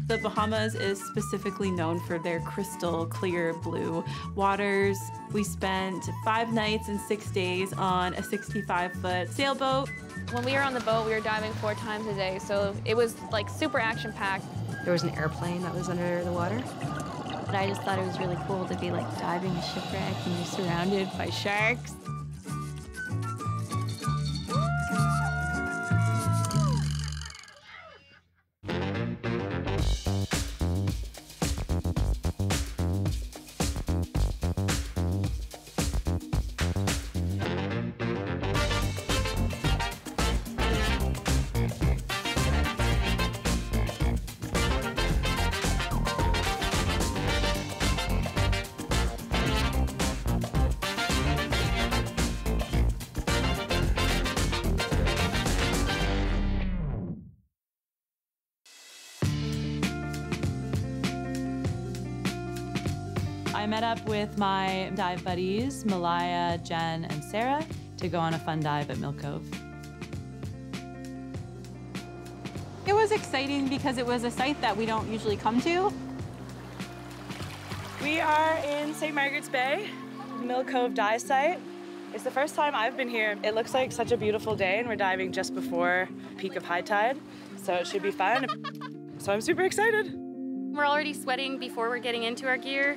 The Bahamas is specifically known for their crystal clear blue waters. We spent 5 nights and 6 days on a 65-foot sailboat. When we were on the boat, we were diving 4 times a day, so it was like super action-packed. There was an airplane that was under the water. But I just thought it was really cool to be like diving a shipwreck and you're surrounded by sharks. I met up with my dive buddies, Malaya, Jen, and Sarah, to go on a fun dive at Mill Cove. It was exciting because it was a site that we don't usually come to. We are in St. Margaret's Bay, Mill Cove dive site. It's the first time I've been here. It looks like such a beautiful day and we're diving just before peak of high tide, so it should be fun. So I'm super excited. We're already sweating before we're getting into our gear.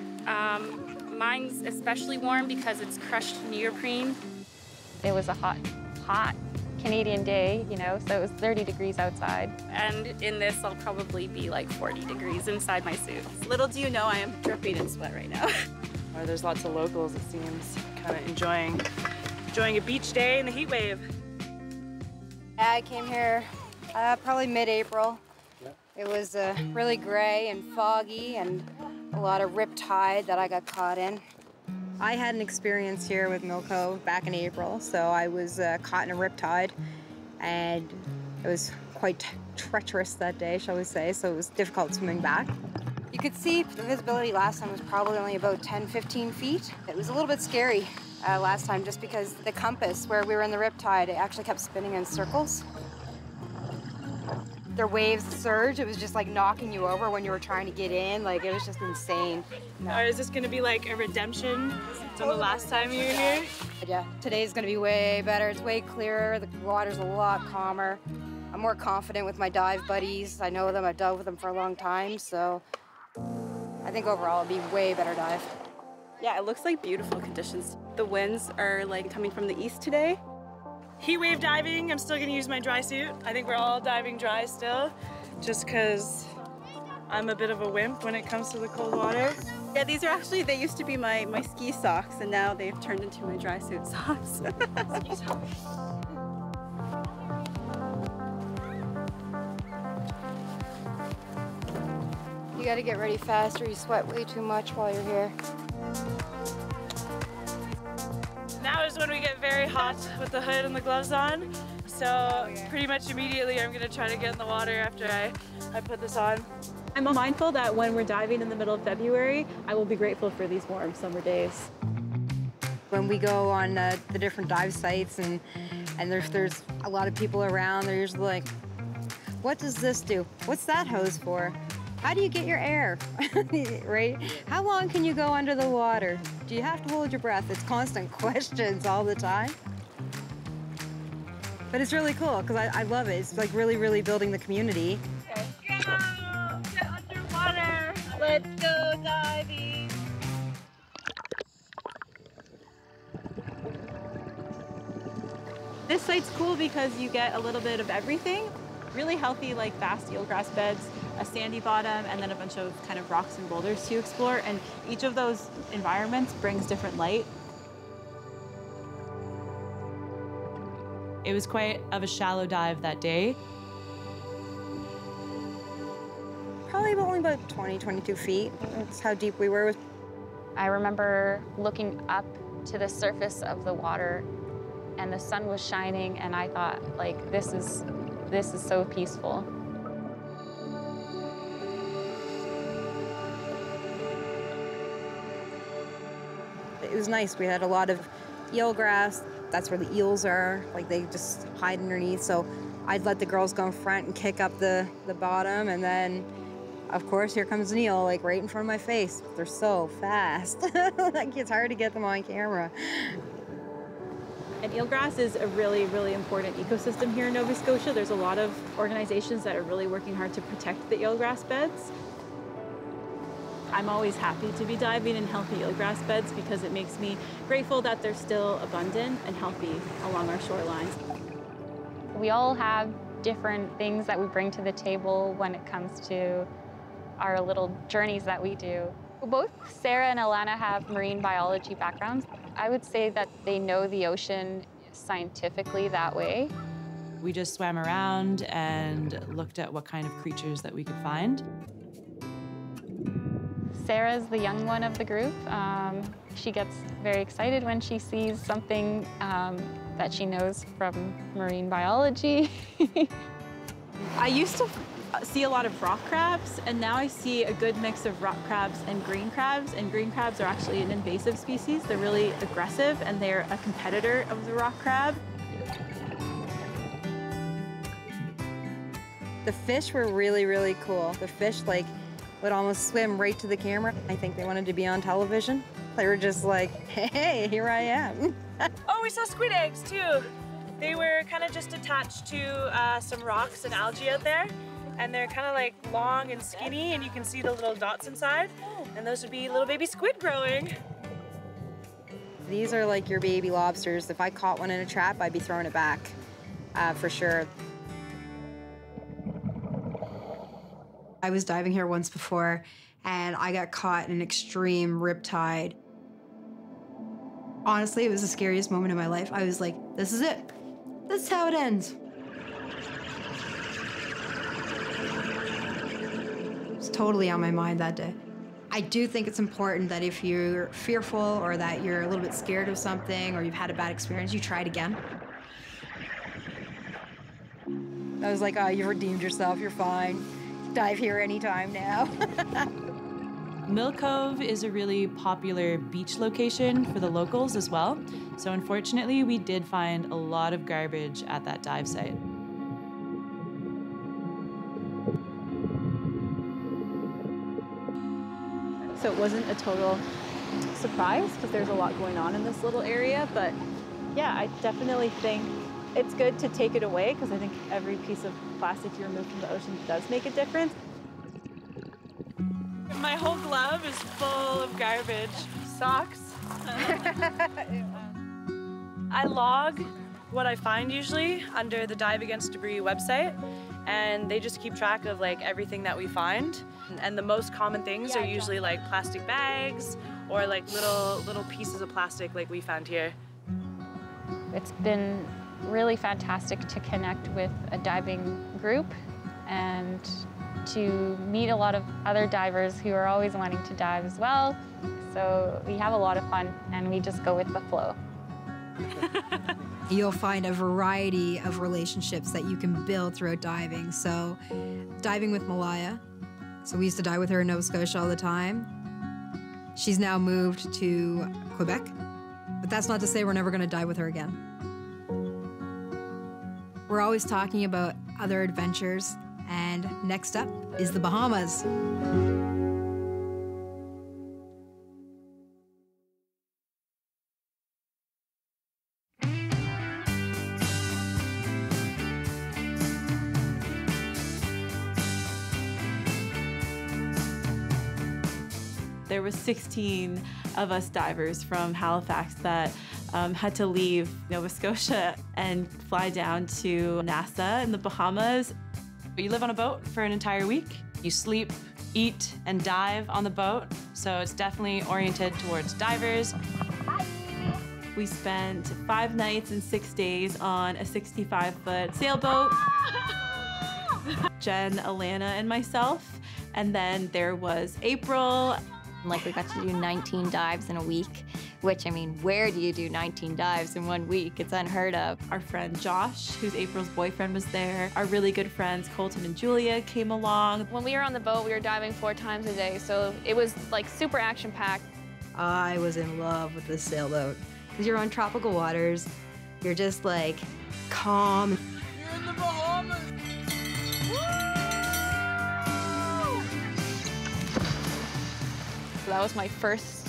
Mine's especially warm because it's crushed neoprene. It was a hot Canadian day, you know, so it was 30 degrees outside. And in this, I'll probably be like 40 degrees inside my suit. Little do you know, I am dripping in sweat right now. There's lots of locals, it seems, kind of enjoying a beach day in the heat wave. I came here probably mid-April. It was really gray and foggy and a lot of rip tide that I got caught in. I had an experience here with Mill Cove back in April, so I was caught in a rip tide, and it was quite treacherous that day, shall we say, so it was difficult swimming back. You could see the visibility last time was probably only about 10, 15 feet. It was a little bit scary last time just because the compass where we were in the rip tide, it actually kept spinning in circles. Their waves surge, it was just like knocking you over when you were trying to get in, like it was just insane. Or is this gonna be like a redemption from the last time you were here? Yeah, today's gonna be way better, it's way clearer, the water's a lot calmer. I'm more confident with my dive buddies, I know them, I've dove with them for a long time, so I think overall it'll be way better dive. Yeah, it looks like beautiful conditions. The winds are like coming from the east today. Heat wave diving, I'm still gonna use my dry suit. I think we're all diving dry still, just because I'm a bit of a wimp when it comes to the cold water. Yeah, these are actually, they used to be my ski socks, and now they've turned into my dry suit socks. You gotta get ready fast or you sweat way too much while you're here. Now is when we get very hot with the hood and the gloves on. So pretty much immediately I'm gonna try to get in the water after I put this on. I'm mindful that when we're diving in the middle of February, I will be grateful for these warm summer days. When we go on the different dive sites and there's a lot of people around, they're usually like, what does this do? What's that hose for? How do you get your air, right? How long can you go under the water? Do you have to hold your breath? It's constant questions all the time. But it's really cool because I love it. It's like really, really building the community. Okay. Go! Get underwater! Let's go diving! This site's cool because you get a little bit of everything. Really healthy, like vast eelgrass beds, a sandy bottom, and then a bunch of kind of rocks and boulders to explore. And each of those environments brings different light. It was quite of a shallow dive that day. Probably only about 20, 22 feet. That's how deep we were. I remember looking up to the surface of the water, and the sun was shining, and I thought, like, this is so peaceful. It was nice. We had a lot of eelgrass. That's where the eels are. Like, they just hide underneath. So I'd let the girls go in front and kick up the bottom, and then Of course, here comes an eel, like right in front of my face. They're so fast. Like, it's hard to get them on camera. And eelgrass is a really, really important ecosystem here in Nova Scotia. There's a lot of organizations that are really working hard to protect the eelgrass beds. I'm always happy to be diving in healthy eelgrass beds because it makes me grateful that they're still abundant and healthy along our shorelines. We all have different things that we bring to the table when it comes to our little journeys that we do. Both Sarah and Alana have marine biology backgrounds. I would say that they know the ocean scientifically that way. We just swam around and looked at what kind of creatures that we could find. Sarah's the young one of the group. She gets very excited when she sees something that she knows from marine biology. I used to see a lot of rock crabs, and now I see a good mix of rock crabs and green crabs. And green crabs are actually an invasive species. They're really aggressive, and they're a competitor of the rock crab. The fish were really, really cool. The fish, like, would almost swim right to the camera. I think they wanted to be on television. They were just like, hey, here I am. Oh, we saw squid eggs too. They were kind of just attached to some rocks and algae out there. And they're kind of like long and skinny, and you can see the little dots inside. And those would be little baby squid growing. These are like your baby lobsters. If I caught one in a trap, I'd be throwing it back, for sure. I was diving here once before, and I got caught in an extreme riptide. Honestly, it was the scariest moment of my life. I was like, this is it. This is how it ends. It was totally on my mind that day. I do think it's important that if you're fearful or that you're a little bit scared of something or you've had a bad experience, you try it again. I was like, oh, you redeemed yourself, you're fine. Dive here anytime now. Mill Cove is a really popular beach location for the locals as well. So unfortunately, we did find a lot of garbage at that dive site. So it wasn't a total surprise because there's a lot going on in this little area, but yeah, I definitely think it's good to take it away because I think every piece of plastic you remove from the ocean does make a difference. My whole glove is full of garbage. Socks. I log what I find usually under the Dive Against Debris website, and they just keep track of like everything that we find. And the most common things are usually like plastic bags or like little pieces of plastic like we found here. It's been really fantastic to connect with a diving group and to meet a lot of other divers who are always wanting to dive as well. So we have a lot of fun and we just go with the flow. You'll find a variety of relationships that you can build throughout diving. So diving with Malaya. So we used to dive with her in Nova Scotia all the time. She's now moved to Quebec, but that's not to say we're never gonna dive with her again. We're always talking about other adventures, and next up is the Bahamas. There was 16 of us divers from Halifax that had to leave Nova Scotia and fly down to NASA in the Bahamas. You live on a boat for an entire week. You sleep, eat, and dive on the boat. So it's definitely oriented towards divers. We spent 5 nights and 6 days on a 65-foot sailboat. Jen, Alana, and myself. And then there was April. Like, we got to do 19 dives in a week, which, I mean, where do you do 19 dives in 1 week? It's unheard of. Our friend Josh, who's April's boyfriend, was there. Our really good friends Colton and Julia came along. When we were on the boat, we were diving 4 times a day, so it was like super action-packed. I was in love with this sailboat. Because you're on tropical waters, you're just like calm. You're in the Bahamas. Woo! so that was my first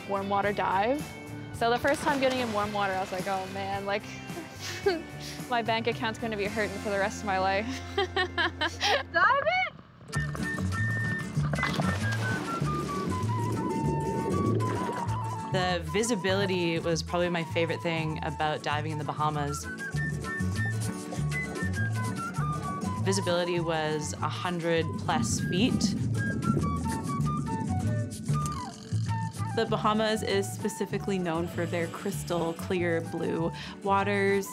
warm water dive. So the first time getting in warm water, I was like, oh man, like my bank account's gonna be hurting for the rest of my life. Dive it! The visibility was probably my favorite thing about diving in the Bahamas. Visibility was 100+ feet. The Bahamas is specifically known for their crystal clear blue waters.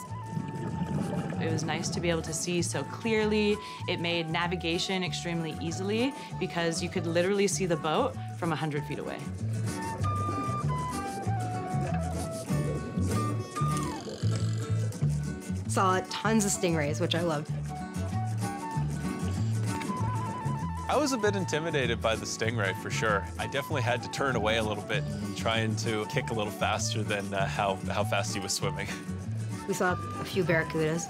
It was nice to be able to see so clearly. It made navigation extremely easily because you could literally see the boat from 100 feet away. Saw tons of stingrays, which I loved. I was a bit intimidated by the stingray, for sure. I definitely had to turn away a little bit, trying to kick a little faster than how fast he was swimming. We saw a few barracudas.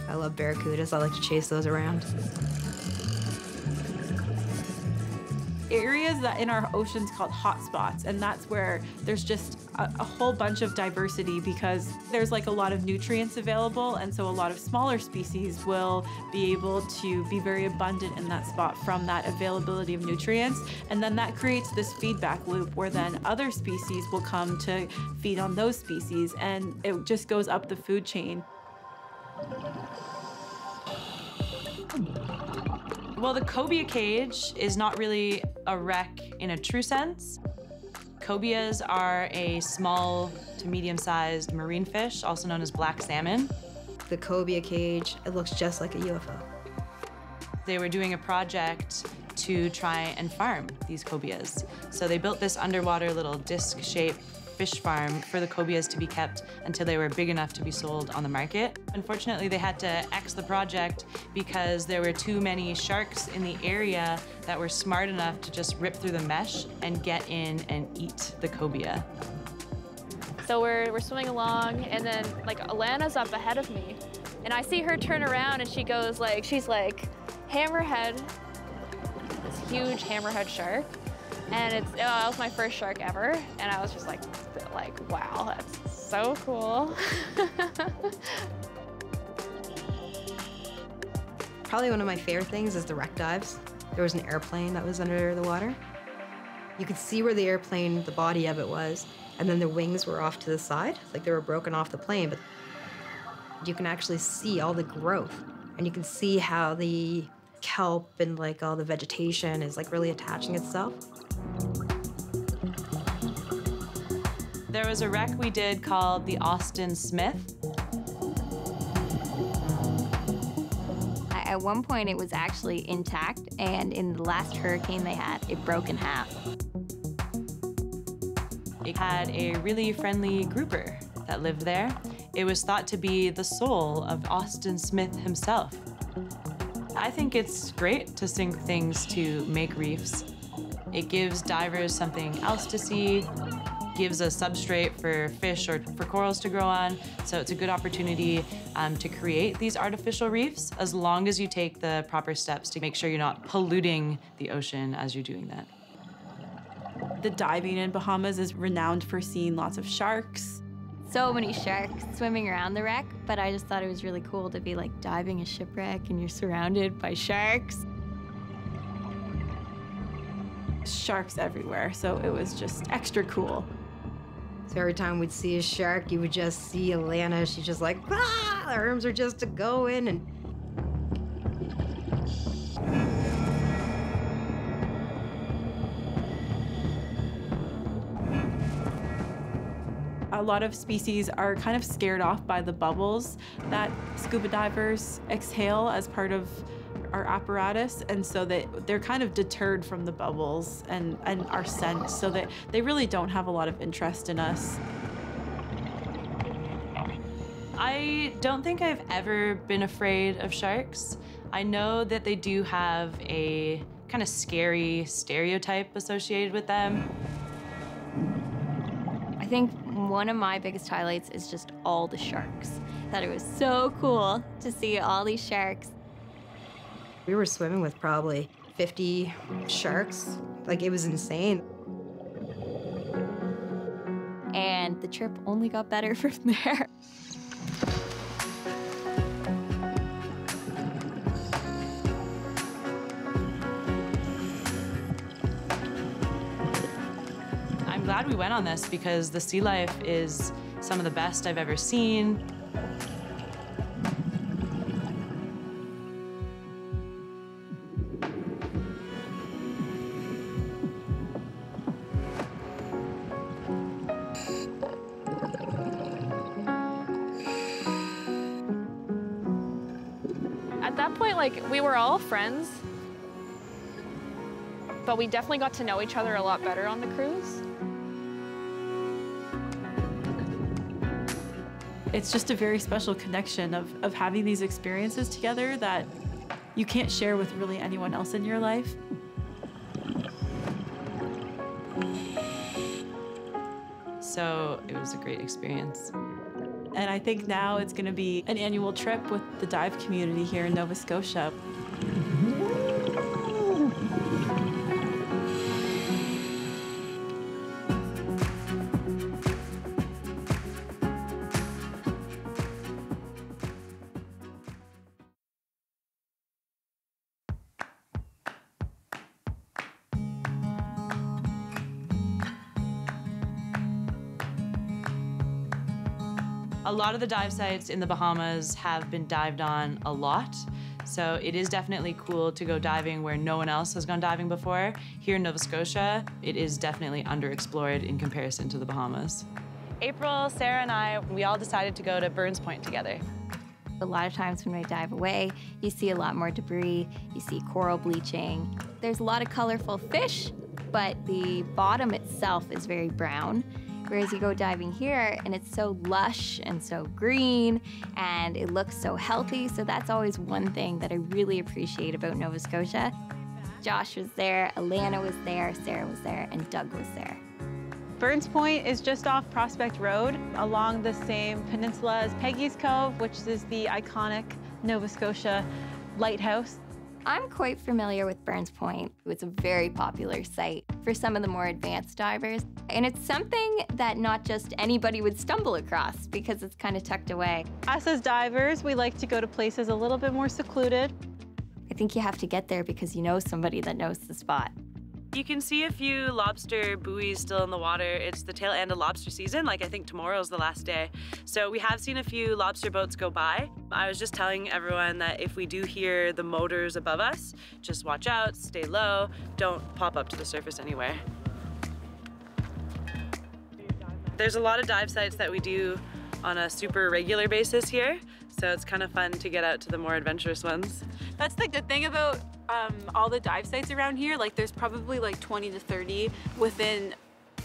I love barracudas. I like to chase those around. Areas that in our oceans called hotspots, and that's where there's just a whole bunch of diversity because there's like a lot of nutrients available, and so a lot of smaller species will be able to be very abundant in that spot from that availability of nutrients, and then that creates this feedback loop where then other species will come to feed on those species, and it just goes up the food chain. Well, the cobia cage is not really a wreck in a true sense. Cobias are a small to medium-sized marine fish, also known as black salmon. The cobia cage, it looks just like a UFO. They were doing a project to try and farm these cobias. So they built this underwater little disc-shaped fish farm for the cobias to be kept until they were big enough to be sold on the market. Unfortunately, they had to X the project because there were too many sharks in the area that were smart enough to just rip through the mesh and get in and eat the cobia. So we're swimming along, and then like Alana's up ahead of me, and I see her turn around, and she goes like, she's like, hammerhead, this huge hammerhead shark. And that was my first shark ever, and I was just like, wow, that's so cool. Probably one of my favorite things is the wreck dives. There was an airplane that was under the water. You could see where the airplane, the body of it was, and then the wings were off to the side, like they were broken off the plane, but you can actually see all the growth, and you can see how the kelp and like all the vegetation is like really attaching itself. There was a wreck we did called the Austin Smith. At one point, it was actually intact, and in the last hurricane they had, it broke in half. It had a really friendly grouper that lived there. It was thought to be the soul of Austin Smith himself. I think it's great to sink things to make reefs. It gives divers something else to see, gives a substrate for fish or for corals to grow on, so it's a good opportunity to create these artificial reefs as long as you take the proper steps to make sure you're not polluting the ocean as you're doing that. The diving in Bahamas is renowned for seeing lots of sharks. So many sharks swimming around the wreck, but I just thought it was really cool to be like diving a shipwreck and you're surrounded by sharks. Sharks everywhere, so it was just extra cool. So every time we'd see a shark, you would just see Alana. She's just like, ah! Her arms are just going, and a lot of species are kind of scared off by the bubbles that scuba divers exhale as part of our apparatus, and so they're kind of deterred from the bubbles and our scent, so that they really don't have a lot of interest in us. I don't think I've ever been afraid of sharks. I know that they do have a kind of scary stereotype associated with them. I think one of my biggest highlights is just all the sharks. I thought it was so cool to see all these sharks. we were swimming with probably 50 sharks, Like, it was insane. And the trip only got better from there. I'm glad we went on this because the sea life is some of the best I've ever seen. At that point, like, we were all friends, but we definitely got to know each other a lot better on the cruise. It's just a very special connection of having these experiences together that you can't share with really anyone else in your life. So it was a great experience. And I think now it's going to be an annual trip with the dive community here in Nova Scotia. A lot of the dive sites in the Bahamas have been dived on a lot, so it is definitely cool to go diving where no one else has gone diving before. Here in Nova Scotia, it is definitely underexplored in comparison to the Bahamas. April, Sarah, and I, we all decided to go to Burns Point together. A lot of times when we dive away, you see a lot more debris, you see coral bleaching. There's a lot of colorful fish, but the bottom itself is very brown. Whereas you go diving here and it's so lush and so green and it looks so healthy. So that's always one thing that I really appreciate about Nova Scotia. Josh was there, Alana was there, Sarah was there, and Doug was there. Burns Point is just off Prospect Road along the same peninsula as Peggy's Cove, which is the iconic Nova Scotia lighthouse. I'm quite familiar with Burns Point. It's a very popular site for some of the more advanced divers. And it's something that not just anybody would stumble across because it's kind of tucked away. Us as divers, we like to go to places a little bit more secluded. I think you have to get there because you know somebody that knows the spot. You can see a few lobster buoys still in the water. It's the tail end of lobster season, like I think tomorrow's the last day. So we have seen a few lobster boats go by. I was just telling everyone that if we do hear the motors above us, just watch out, stay low, don't pop up to the surface anywhere. There's a lot of dive sites that we do on a super regular basis here, so it's kind of fun to get out to the more adventurous ones. That's the good thing about all the dive sites around here. Like, there's probably like 20 to 30 within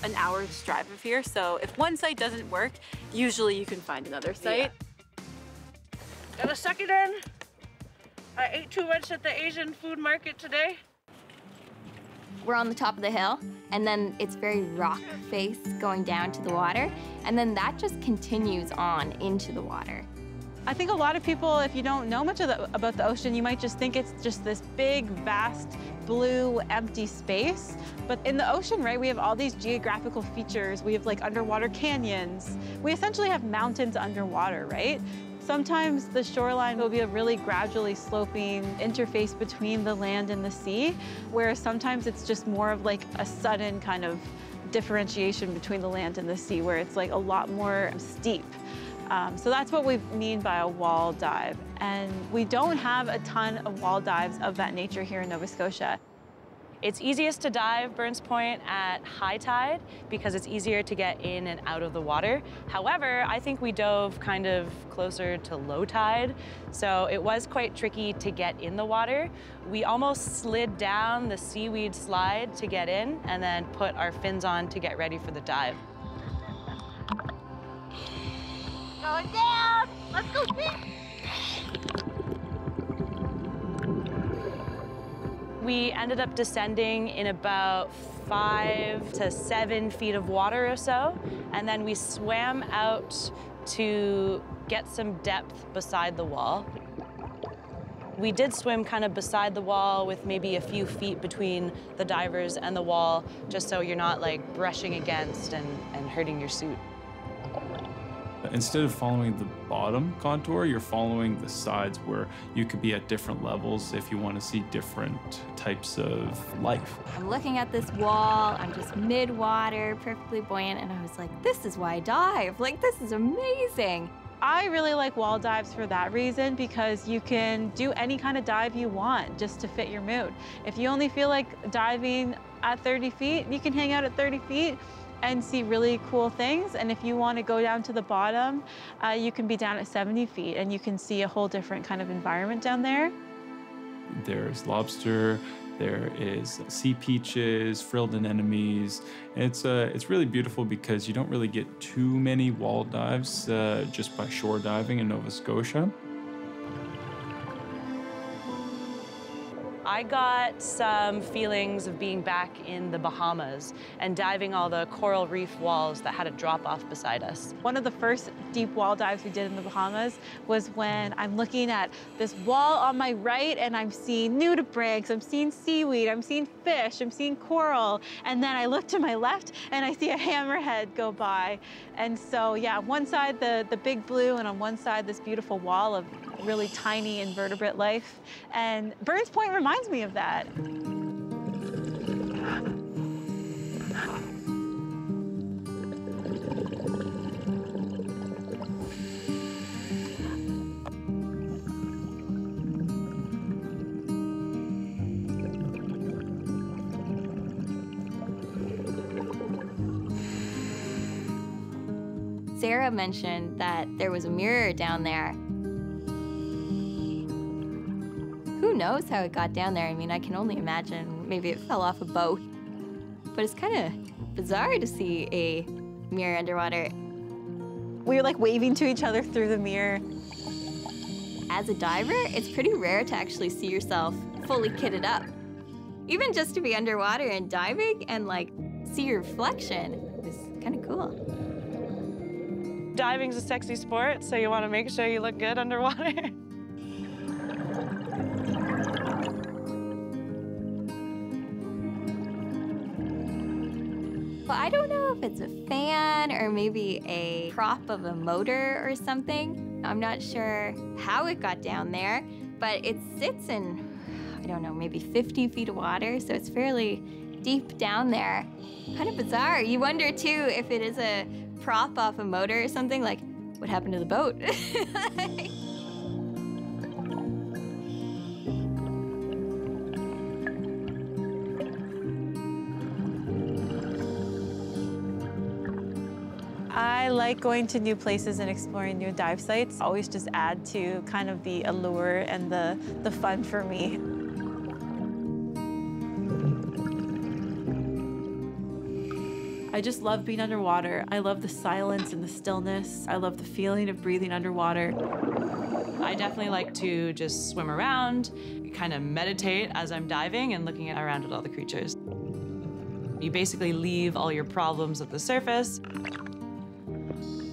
an hour's drive of here. So if one site doesn't work, usually you can find another site. Yeah. Gotta suck it in. I ate too much at the Asian food market today. We're on the top of the hill, and then it's very rock face going down to the water, and then that just continues on into the water. I think a lot of people, if you don't know much about the ocean, you might just think it's just this big, vast, blue, empty space. But in the ocean, right, we have all these geographical features. We have like underwater canyons. We essentially have mountains underwater, right? Sometimes the shoreline will be a really gradually sloping interface between the land and the sea, whereas sometimes it's just more of like a sudden kind of differentiation between the land and the sea, where it's like a lot more steep. So that's what we mean by a wall dive. And we don't have a ton of wall dives of that nature here in Nova Scotia. It's easiest to dive Burns Point at high tide because it's easier to get in and out of the water. However, I think we dove kind of closer to low tide, so it was quite tricky to get in the water. We almost slid down the seaweed slide to get in and then put our fins on to get ready for the dive. Going down! Let's go deep! We ended up descending in about 5 to 7 feet of water or so, and then we swam out to get some depth beside the wall. We did swim kind of beside the wall with maybe a few feet between the divers and the wall, just so you're not like brushing against and hurting your suit. Instead of following the bottom contour, you're following the sides where you could be at different levels if you want to see different types of life. I'm looking at this wall, I'm just mid-water, perfectly buoyant, and I was like, this is why I dive. Like, this is amazing. I really like wall dives for that reason, because you can do any kind of dive you want just to fit your mood. If you only feel like diving at 30 feet, you can hang out at 30 feet and see really cool things. And if you want to go down to the bottom, you can be down at 70 feet and you can see a whole different kind of environment down there. There's lobster, there is sea peaches, frilled anemones. It's really beautiful because you don't really get too many wall dives just by shore diving in Nova Scotia. I got some feelings of being back in the Bahamas and diving all the coral reef walls that had a drop off beside us. One of the first deep wall dives we did in the Bahamas was when I'm looking at this wall on my right and I'm seeing nudibranchs, I'm seeing seaweed, I'm seeing fish, I'm seeing coral, and then I look to my left and I see a hammerhead go by. And so yeah, on one side the big blue, and on one side this beautiful wall of really tiny invertebrate life. And Burns Point reminds me of that. Sarah mentioned that there was a mirror down there. Who knows how it got down there? I mean, I can only imagine maybe it fell off a boat. But it's kind of bizarre to see a mirror underwater. We were like waving to each other through the mirror. As a diver, it's pretty rare to actually see yourself fully kitted up. Even just to be underwater and diving and like see your reflection is kind of cool. Diving's a sexy sport, so you want to make sure you look good underwater. Well, I don't know if it's a fan or maybe a prop of a motor or something. I'm not sure how it got down there, but it sits in, I don't know, maybe 50 feet of water, so it's fairly deep down there. Kind of bizarre. You wonder, too, if it is a prop off a motor or something, like, what happened to the boat? I like going to new places and exploring new dive sites. Always just add to kind of the allure and the fun for me. I just love being underwater. I love the silence and the stillness. I love the feeling of breathing underwater. I definitely like to just swim around, kind of meditate as I'm diving and looking around at all the creatures. You basically leave all your problems at the surface.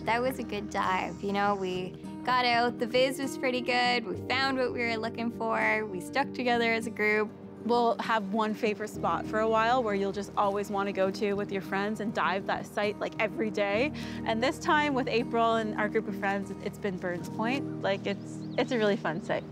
That was a good dive. You know, we got out, the viz was pretty good, we found what we were looking for, we stuck together as a group. We'll have one favorite spot for a while where you'll just always want to go to with your friends and dive that site like every day. And this time with April and our group of friends, it's been Burns Point. Like it's a really fun site.